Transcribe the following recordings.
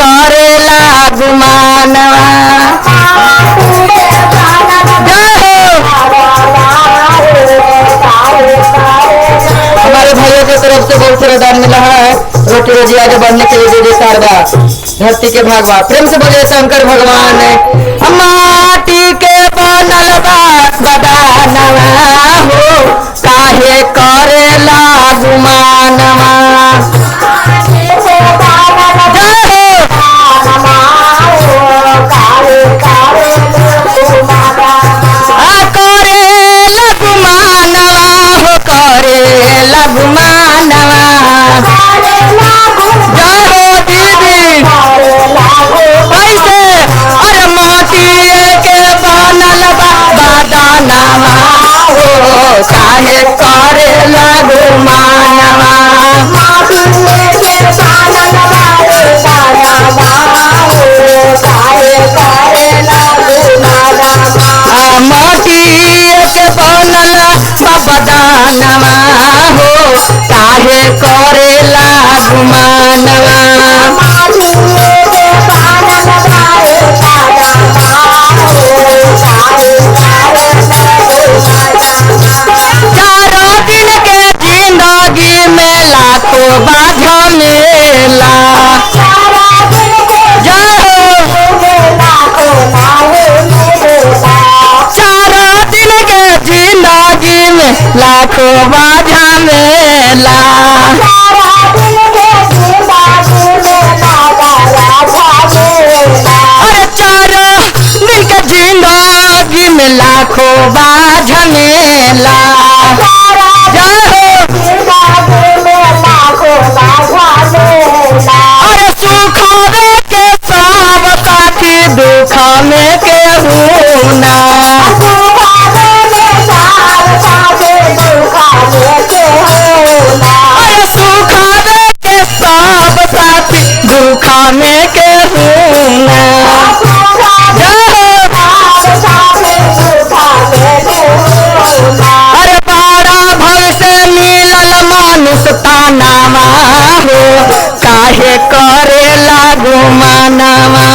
करेला गुमानवा। हमारे भाइयों की तरफ से बहुत सारा दान मिला है, रोटी रोजी आगे बढ़ने के लिए दीदी शारदा धरती के भागवा। प्रेम से बोले शंकर भगवान। माटी के बनल बदानवा हो काहे करेला गुमानवा। काहे करेला गुमानवा। माटी के बनल बदानवा हो काहे करेला गुमानवा। झमेला चारों दिन के जिंदगी में लाखों झमेला। अरे चारों दिन के जिंदगी में लाखों झमेला। अरे सुख के सब साथी दुख में केहू ना। अरे सुख के सब साथी दुख में केहू ना। अरे बड़ा भव से मिलल मानुष तानावा हो काहे करेला गुमानवा।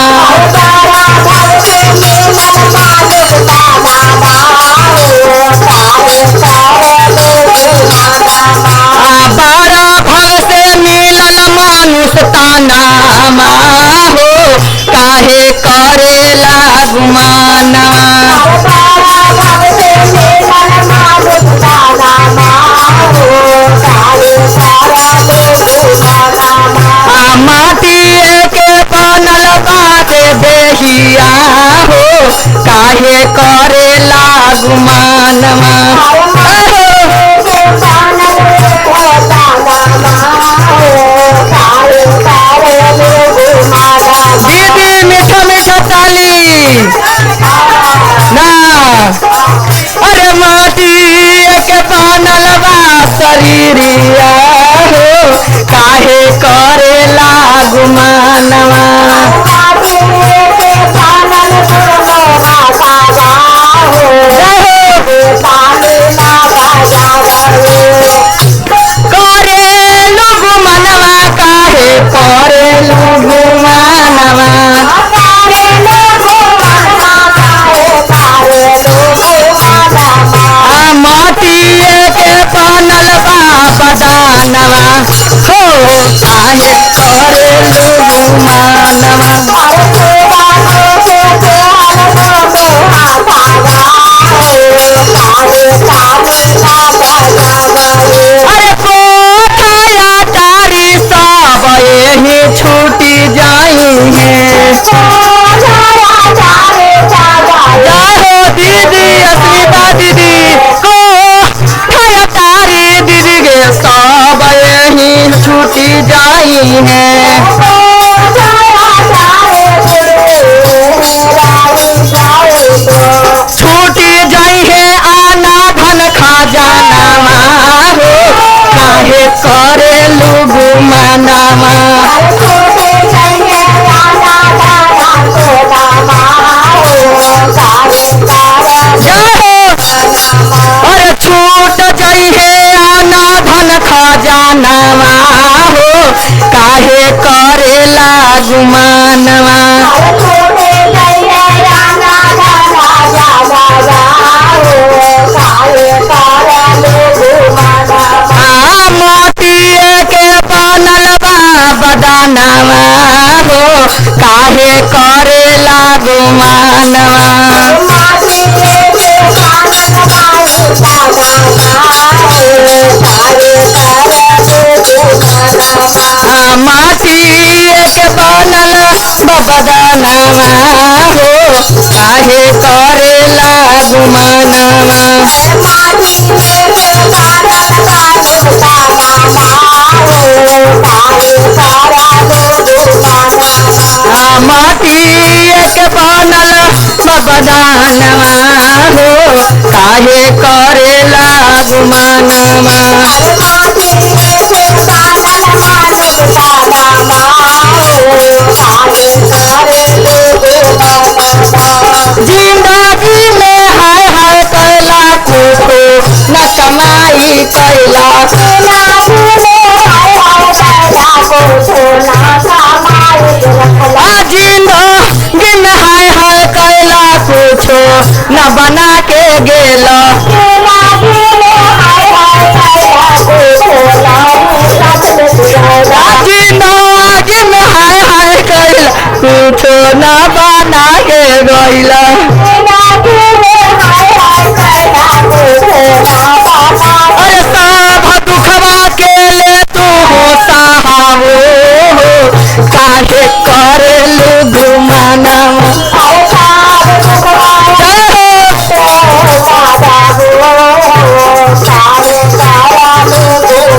बड़ा भव से मिलल मानुष तानावा हो काहे करेला गुमानवा। माटी के बनल बाटे देहिया हो काहे करेला गुमानवा। दीदी मीठा मीठा ताली ना। अरे माटी के बनल बा शरीरिया हो काहे करेला गुमानवा। करेलू गुमानवा काहे करेलू गुमानवा। माटी के बनल बदानवा हो काहे करेलू गुमानवा। अरे कोठाया टारी सब यही छूटी जाई है। जाओ दीदी अस्मिता दीदी को ठाया तारी दीदी के सब यही छूटी जाई है। छूटी जाई है आना धन खजानावा हो काहे करेलू गुमानवा। अरे छूट जाई है आना धन खजानावा हो काहे करेला गुमानवा मोतिये के बनल बा बदानवा हो काहे करेला गुमानवा माटिए के बनल बदनवा हो काहे करेला गुमानवा माटिए के बनल बदनवा हो काहे करेला गुमानवा जिंदगी में हाय हाय कैला कुछो न कमाई कैला जिंदगी में हाय हाय कैला कुछो न बना के गेला जिंदगी में हाय हाय कैला कुछो न बना के गैला अरे सब दुखवा के ले तू सहावो काहे करेलू गुमानवा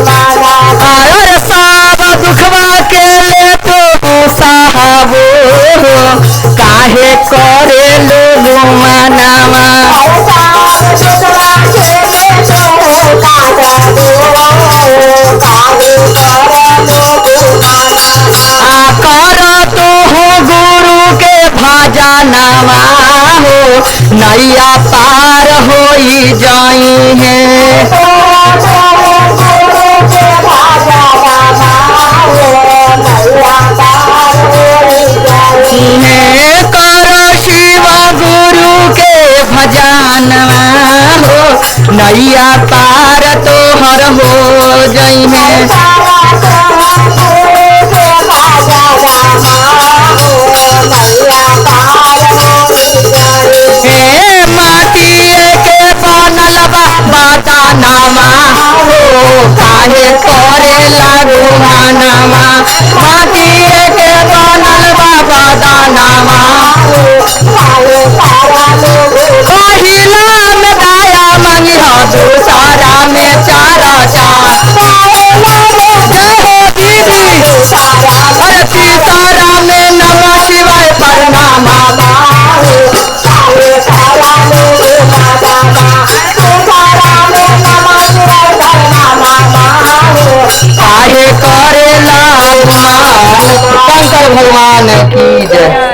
अरे सब दुखवा के ले तू सहावो काहे करेलू गुमानवा कर तू गुरु के भजनवा हो नैया पार होई जाई है कर शिव गुरु के भजनवा हो नैया पार तोहर हो जाई है माटिए के बनल बा बदानवा हो काहे करेला गुमानवा माटिए के बनल बा बदानवा पहिला में दाया मंगिया दूसरा में चारा चार अरे तीसरा में नमः शिवाय प्रणामा काहे करेला शंकर भगवान की जय।